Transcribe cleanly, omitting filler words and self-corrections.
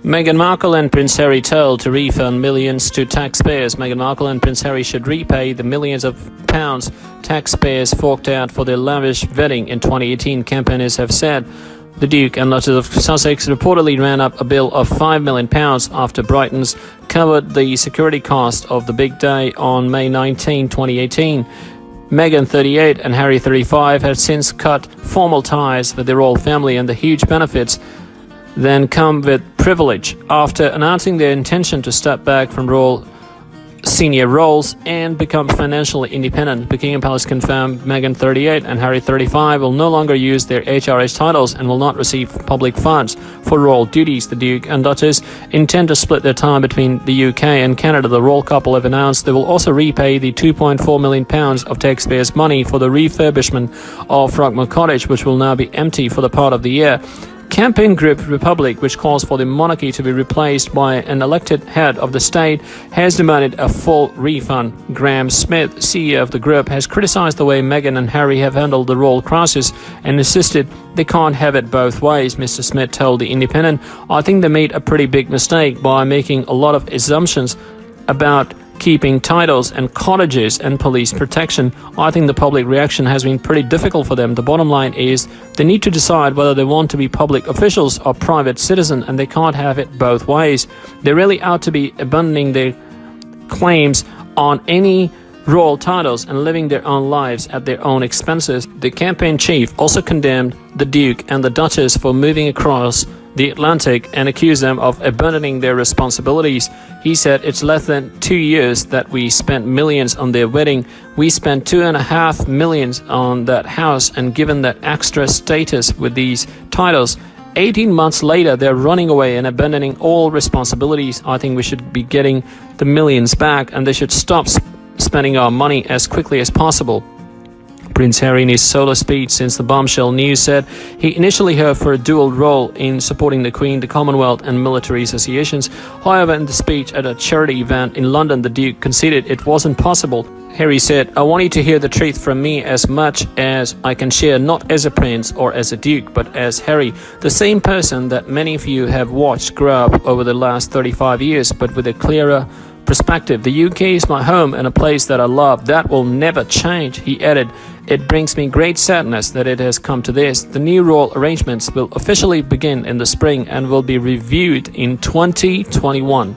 Meghan Markle and Prince Harry told to refund millions to taxpayers. Meghan Markle and Prince Harry should repay the millions of pounds taxpayers forked out for their lavish wedding in 2018, campaigners have said. The Duke and Duchess of Sussex reportedly ran up a bill of £5 million after Britons covered the security cost of the big day on May 19, 2018. Meghan, 38, and Harry, 35, have since cut formal ties with the royal family, and the huge benefits then come with privilege. After announcing their intention to step back from royal senior roles and become financially independent, Buckingham Palace confirmed Meghan, 38, and Harry, 35, will no longer use their HRH titles and will not receive public funds for royal duties. The Duke and Duchess intend to split their time between the UK and Canada. The royal couple have announced they will also repay the £2.4 million of taxpayers' money for the refurbishment of Frogmore Cottage, which will now be empty for the part of the year. Campaign group Republic, which calls for the monarchy to be replaced by an elected head of the state, has demanded a full refund. Graham Smith, CEO of the group, has criticized the way Meghan and Harry have handled the royal crisis and insisted they can't have it both ways. Mr. Smith told The Independent, "I think they made a pretty big mistake by making a lot of assumptions about keeping titles and cottages and police protection. I think the public reaction has been pretty difficult for them. The bottom line is they need to decide whether they want to be public officials or private citizens, and they can't have it both ways. They really ought to be abandoning their claims on any royal titles and living their own lives at their own expenses." The campaign chief also condemned the Duke and the Duchess for moving across the Atlantic and accused them of abandoning their responsibilities. He said, "It's less than 2 years that we spent millions on their wedding. We spent $2.5 million on that house, and given that extra status with these titles, 18 months later they're running away and abandoning all responsibilities. I think we should be getting the millions back, and they should stop spending our money as quickly as possible." Prince Harry, in his solo speech since the bombshell news, said he initially hoped for a dual role in supporting the Queen, the Commonwealth and military associations. However, in the speech at a charity event in London, the Duke conceded it wasn't possible. Harry said, "I want you to hear the truth from me as much as I can share, not as a prince or as a duke, but as Harry, the same person that many of you have watched grow up over the last 35 years, but with a clearer perspective. The UK is my home and a place that I love. That will never change." He added, "It brings me great sadness that it has come to this. The new royal arrangements will officially begin in the spring and will be reviewed in 2021.